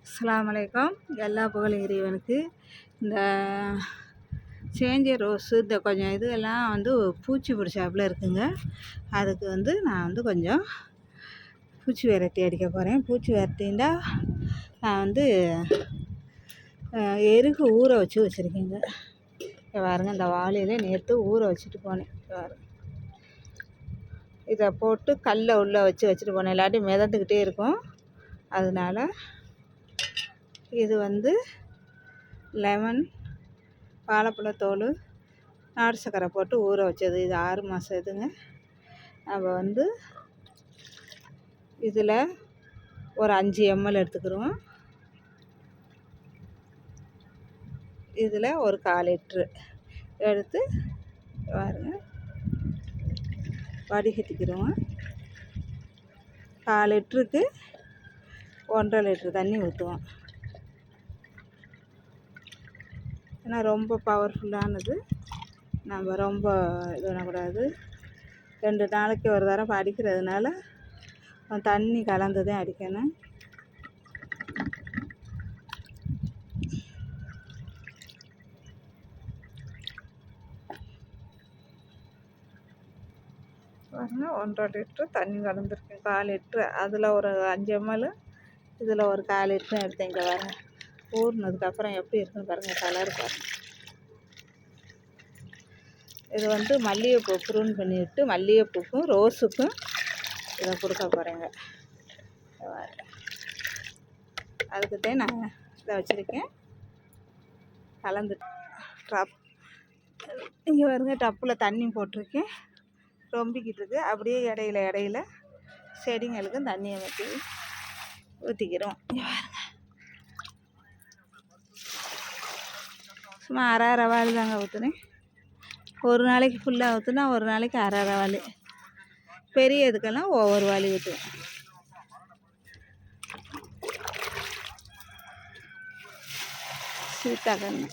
அஸ்ஸலாமு அலைக்கும். எல்லா புகழும் இறைவனுக்கு. இந்த சேஞ்ச ரோஸு இந்த கொஞ்சம் இதெல்லாம் பூச்சி பிடிச்சாப்புல இருக்குங்க. அதுக்கு நான் கொஞ்சம் பூச்சி விரட்டி அடிக்க போகிறேன். பூச்சி விரட்டின்னா நான் எருகு ஊற வச்சு வச்சுருக்கேங்க. பாருங்க, இந்த வாழையில நேற்று ஊற வச்சுட்டு போனேன். பாருங்க, இதை போட்டு கல்லை உள்ளே வச்சுட்டு போனேன், இல்லாட்டி மிதந்துக்கிட்டே இருக்கும். அதனால இது லெமன், வாழைப்பழத்தோல், நாட்டு சர்க்கரை போட்டு ஊற வச்சது. இது 6 மாதம் இதுங்க. நம்ம இதில் ஒரு 5 ml எடுத்துக்கிடுவோம். இதில் ஒரு 1/4 லிட்ரு எடுத்து பாருங்க வடிகட்டிக்கிடுவோம். 1/4 லிட்டருக்கு 1.5 லிட்ரு தண்ணி ஊற்றுவோம். ஏன்னா ரொம்ப பவர்ஃபுல்லானது, நம்ம ரொம்ப இது பண்ணக்கூடாது. 2 நாளைக்கு ஒரு தடவை அடிக்கிறதுனால தண்ணி கலந்து தான் அடிக்கணும். பாருங்க, 1.5 லிட்ரு தண்ணி கலந்துருக்கேன். 1/4 லிட்ரு அதில் ஒரு 5 ml, இதில் ஒரு 1/4 லிட்ரு எடுத்தேன். இங்கே பாருங்க, ஊறினதுக்கப்புறம் எப்படி இருக்குன்னு பாருங்கள், கலர் பாருங்கள். இது மல்லிகைப்பூ ப்ரூன் பண்ணிவிட்டு மல்லிகைப்பூக்கும் ரோஸுக்கும் இதை கொடுக்க போகிறேங்க. அதுக்குத்தான் நான் இதை வச்சுருக்கேன். கலந்து இங்கே பாருங்க, டப்பில் தண்ணி போட்டிருக்கேன், ரொம்பிக்கிட்டு இருக்கு. அப்படியே இடையில செடிங்களுக்கும் தண்ணியை ஊற்றிக்கிறோம். சும்மா அரை வாளி தாங்க ஊற்றுனேன். ஒரு நாளைக்கு ஃபுல்லாக ஊற்றுனா ஒரு நாளைக்கு அரை வாளி, பெரிய இதுக்கெல்லாம் ஒவ்வொரு வாளி ஊற்றுவேன். சீத்தாக்கண்ணு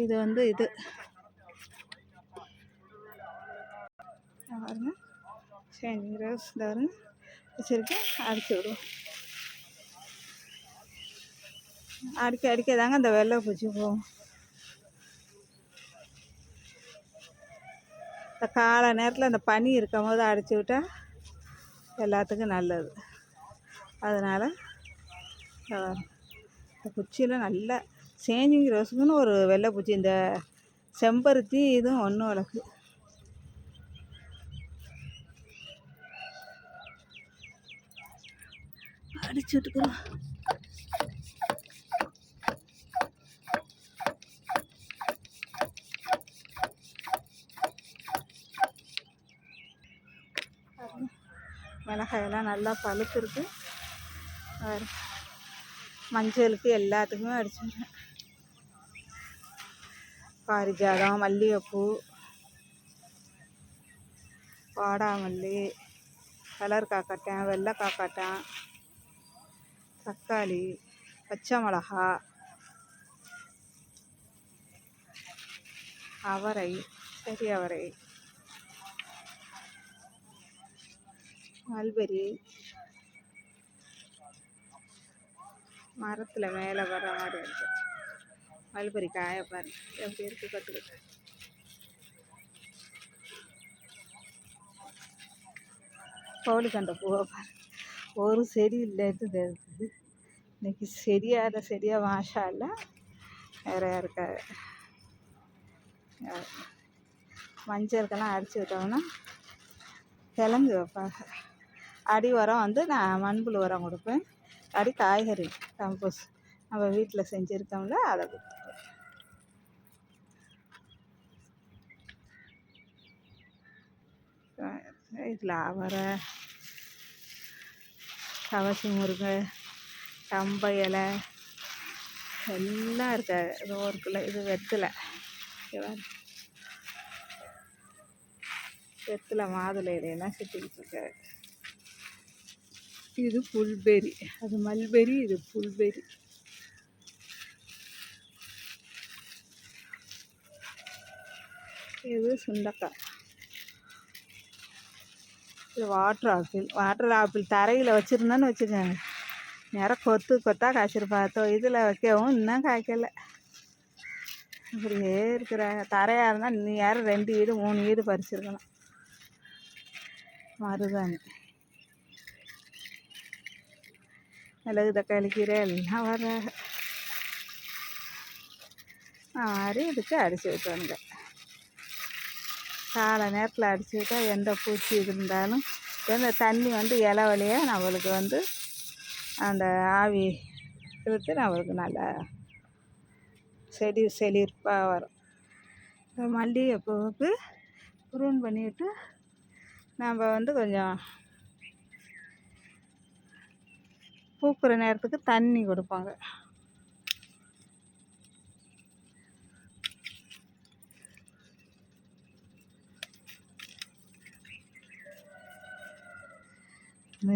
இது இது பாருங்க, சேஞ்சிங் ரோஸ் பாருங்க வச்சுருக்கேன். அடிச்சு விடுவோம். அடிக்க தாங்க இந்த வெள்ளை பூச்சி போகும். இந்த காலை நேரத்தில் இந்த பனி இருக்கும் போது அடிச்சு விட்டால் எல்லாத்துக்கும் நல்லது. அதனால் இந்த குச்சியில் நல்லா சேஞ்சிங் ரோஸுக்குன்னு ஒரு வெள்ளை பூச்சி, இந்த செம்பருத்தி இதுவும் ஒன்றும் வளர்க்கு. அடிச்சு விட்டுக்கிறோம். மிளகாயெல்லாம் நல்லா பழுத்துருக்கு. மஞ்சளுக்கு எல்லாத்துக்குமே அடிச்சுடுறேன். பாரிஜாதம், மல்லிகைப்பூ, வாடாமல்லி, கலர் காக்காட்டான், வெள்ளை காக்காட்டான், தக்காளி, பச்சை மிளகா, அவரை, பெரிய அவரை, மல்பெரி, மரத்தில் மேலே வர்ற மாதிரி இருக்கு. மல்பெரி காய பாருங்க எப்படி இருக்கு, கற்றுக்கிட்டு. கோழிக்கண்டை பூவை பாருங்க, ஒரு செடி இல்லைட்டு இருக்குது. இன்னைக்கு செடியாக மாஷா இல்லை, நிறையா இருக்காது. மஞ்சளுக்கெல்லாம் அடிச்சு விட்டோம்னா கிழங்கு வைப்பாங்க. அடி உரம் நான் மண்புழு உரம் கொடுப்பேன். அடி காய்கறி கம்போஸ் நம்ம வீட்டில் செஞ்சுருக்கோம்ல, அதை கொடுத்துருப்பேன். இதில் அவரை, கவசி முருங்கை, கம்பை இலை எல்லாம் இருக்காது. இது ஒரு கிலோ. இது வெத்தலை மாதுளை இலையெல்லாம் சுற்றிக்கிட்டு இருக்காது. இது புல்பெரி, அது மல்பெரி, இது புல்பெரி. இது சுண்டக்காய். இது வாட்டர் ஆப்பிள் தரையில் வச்சுருந்தோன்னு வச்சுக்கோங்க, நேரம் கொத்து கொத்தாக காய்ச்சிருப்பா. இதில் வைக்கவும் இன்னும் காய்க்கலை. இப்படியே இருக்கிறாங்க. தரையாக இருந்தால் நீ யாரும் 2 வீடு 3 வீடு பறிச்சிருக்கணும். மருதாணி, மிளகு, தக்காளி, கீரை எல்லாம் வர்றாங்க. மாதிரி இதுக்கு அடித்து விட்டுவானுங்க. காலை நேரத்தில் அடித்து விட்டால் எந்த பூச்சி இருந்தாலும் எந்த தண்ணி வந்து இலை வழியாக நம்மளுக்கு வந்து அந்த ஆவி இழுத்து நம்மளுக்கு நல்லா செடி செழிப்பாக வரும். மல்லிகைப்பூவுக்கு ப்ரூன் பண்ணிவிட்டு நம்ம வந்து கொஞ்சம் பூக்கிற நேரத்துக்கு தண்ணி கொடுப்பாங்க.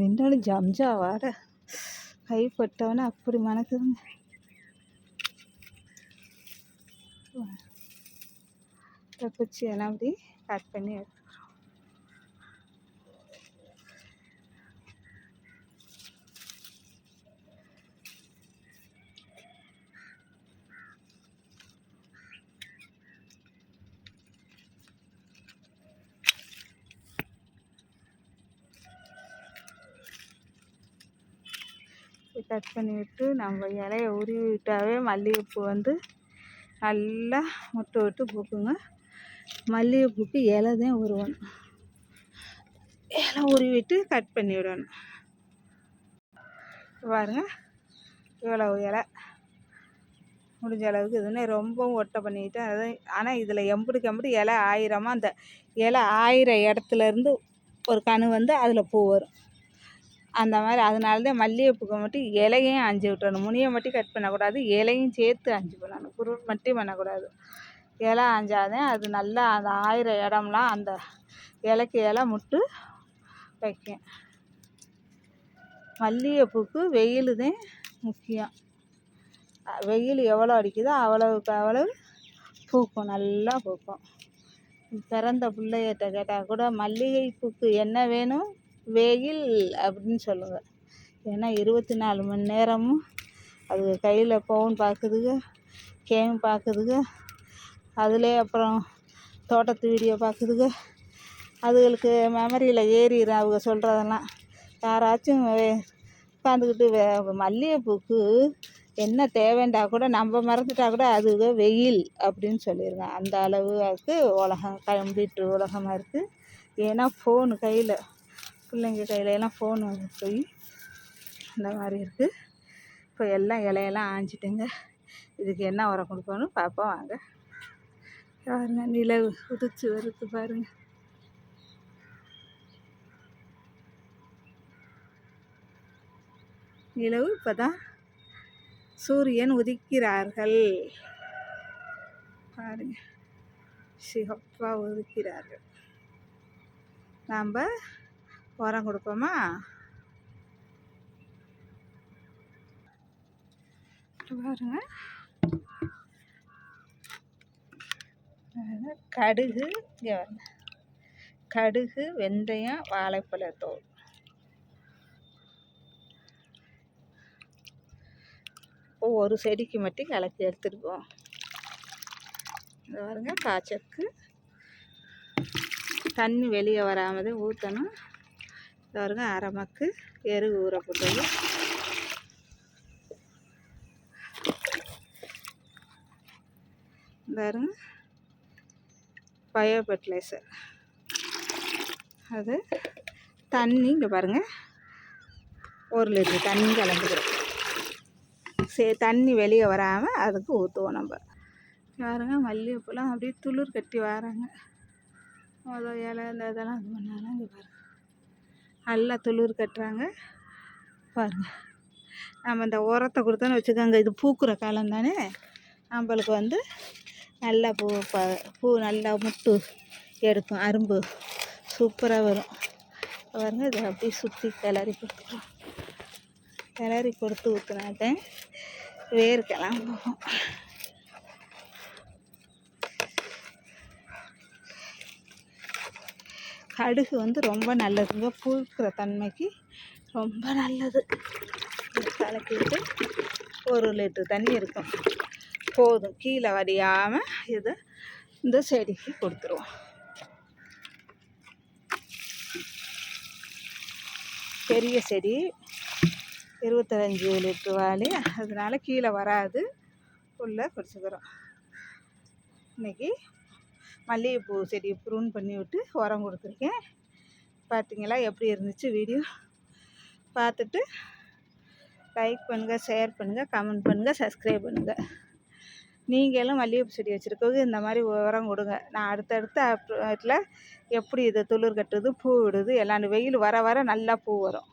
நின்றாலும் ஜம்ஜா வாட கைப்பட்டவனே அப்படி மணக்குதுங்க. குச்சி எல்லாம் அப்படி கட் பண்ணி எடுத்துக்கிறோம். கட் பண்ணிவிட்டு நம்ம இலையை உருவிட்டாவே மல்லிகைப்பூ வந்து நல்லா முட்டை விட்டு பூக்குங்க. மல்லிகைப்பூக்கு இலை தான் உருவணும். இலை உருவிட்டு கட் பண்ணி விடணும். பாருங்க, இவ்வளவு இலை முடிஞ்ச அளவுக்கு இதுன்னு ரொம்பவும் ஒட்டை பண்ணிக்கிட்டு அது. ஆனால் இதில் எம்புடு இலை ஆயிரமாக அந்த இலை ஆயிர இடத்துலேருந்து ஒரு கணு வந்து அதில் பூ வரும். அந்த மாதிரி அதனால தான் மல்லிகைப்பூக்கு மட்டும் இலையும் அஞ்சு விட்டுறணும். முனியை மட்டும் கட் பண்ணக்கூடாது, இலையும் சேர்த்து அஞ்சு பண்ணணும். குருட் மட்டும் பண்ணக்கூடாது. இலை அஞ்சாதான் அது நல்லா அந்த ஆயிர இடம்லாம் அந்த இலைக்கு இலை முட்டு வைக்கும். மல்லிகைப்பூக்கு வெயில் தான் முக்கியம். வெயில் எவ்வளோ அடிக்குதோ அவ்வளவுக்கு அவ்வளவு பூக்கும், நல்லா பூக்கும். பிறந்த பிள்ளைகிட்ட கேட்டால் கூட மல்லிகைப்பூக்கு என்ன வேணும், வெயில் அப்படின்னு சொல்லுங்க. ஏன்னா 24 மணி நேரமும் அது கையில் ஃபோன் பார்க்குதுங்க, கேம் பார்க்குதுங்க, அதிலே அப்புறம் தோட்டத்து வீடியோ பார்க்குதுங்க. அதுகளுக்கு மெமரியில் ஏறிடும் அவங்க சொல்கிறதெல்லாம். யாராச்சும் உட்காந்துக்கிட்டு மல்லிகைப்பூக்கு என்ன தேவைண்டா கூட நம்ம மறந்துட்டா கூட அதுவே வெயில் அப்படின்னு சொல்லிடுங்க. அந்த அளவுக்கு உலகம் கம்ப்ளீட்டு உலகமாக இருக்குது. ஏன்னா ஃபோனு கையில், பிள்ளைங்க கையிலலாம் ஃபோன் வந்து போய் இந்த மாதிரி இருக்குது. இப்போ எல்லாம் இலையெல்லாம் ஆஞ்சிட்டுங்க. இதுக்கு என்ன உரம் கொடுக்கணும் பார்ப்போம் வாங்க. பாருங்க, நிலவு உதிச்சு வருது பாருங்க. நிலவு இப்போ தான் சூரியன் உதிக்கிறார்கள் பாருங்க, சிகப்பாக உதிக்கிறார்கள். நாம் உரம் கொடுப்போமா? பாருங்க, கடுகு, கடுகு, வெந்தயம், வாழைப்பழத்தோல். ஒரு செடிக்கு மட்டும் கலக்கி எடுத்துருக்கோம். இந்த பாருங்க, காய்ச்சக்கு தண்ணி வெளியே வராமல் ஊற்றணும். இந்த பாருங்க, அரை மக்கு எரு ஊற போட்டது. இந்த பாருங்க, பயோ ஃபெர்டிலைசர். அது தண்ணி இங்கே பாருங்கள், 1 லிட்டர் தண்ணி கலந்துக்கிறோம். தண்ணி வெளியே வராமல் அதுக்கு ஊற்றுவோம் நம்ம. பாருங்க, மல்லிகைப்பூலாம் அப்படியே துளிர் கட்டி வராங்க. முதல் இலை இந்த இதெல்லாம் இது பண்ணாலும் இங்கே பாருங்கள் நல்லா துளிர் கட்டுறாங்க பாருங்கள். நம்ம இந்த உரத்தை கொடுத்தோன்னு வச்சுக்கோங்க, இது பூக்குற காலம் தானே, நம்மளுக்கு வந்து நல்லா பூ நல்லா முட்டு எடுக்கும், அரும்பு சூப்பராக வரும் பாருங்க. இதை அப்படியே சுற்றி கிளறி கொடுத்துருவோம். கிளறி கொடுத்து ஊற்றுனாட்டேன் வேர்க்கெல்லாம் போகும். கடுகு வந்து ரொம்ப நல்லதுங்க, பூக்கிற தன்மைக்கு ரொம்ப நல்லது. கலக்கி விட்டு 1 லிட்டர் தண்ணி இருக்கும், போதும். கீழே வடியாமல் இதை இந்த செடிக்கு கொடுத்துருவோம். பெரிய செடி 25 லிட்டர் வாளி, அதனால கீழே வராது, உள்ளே பிடிச்சிக்கிறோம். இன்றைக்கி மல்லிகைப்பூ செடி ப்ரூன் பண்ணி விட்டு உரம் கொடுத்துருக்கேன். பார்த்தீங்களா எப்படி இருந்துச்சு வீடியோ? பார்த்துட்டு லைக் பண்ணுங்கள், ஷேர் பண்ணுங்கள், கமெண்ட் பண்ணுங்கள், சப்ஸ்கிரைப் பண்ணுங்கள். நீங்களும் மல்லிகைப்பூ செடி வச்சுருக்கவங்க இந்த மாதிரி உரம் கொடுங்க. நான் அடுத்தடுத்த எப்படி இது துளிர் கட்டுது, பூ விடுது எல்லாம். வெயில் வர வர நல்லா பூ வரும்.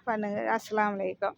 பண்ணுங்கள். அஸ்ஸலாமு அலைக்கும்.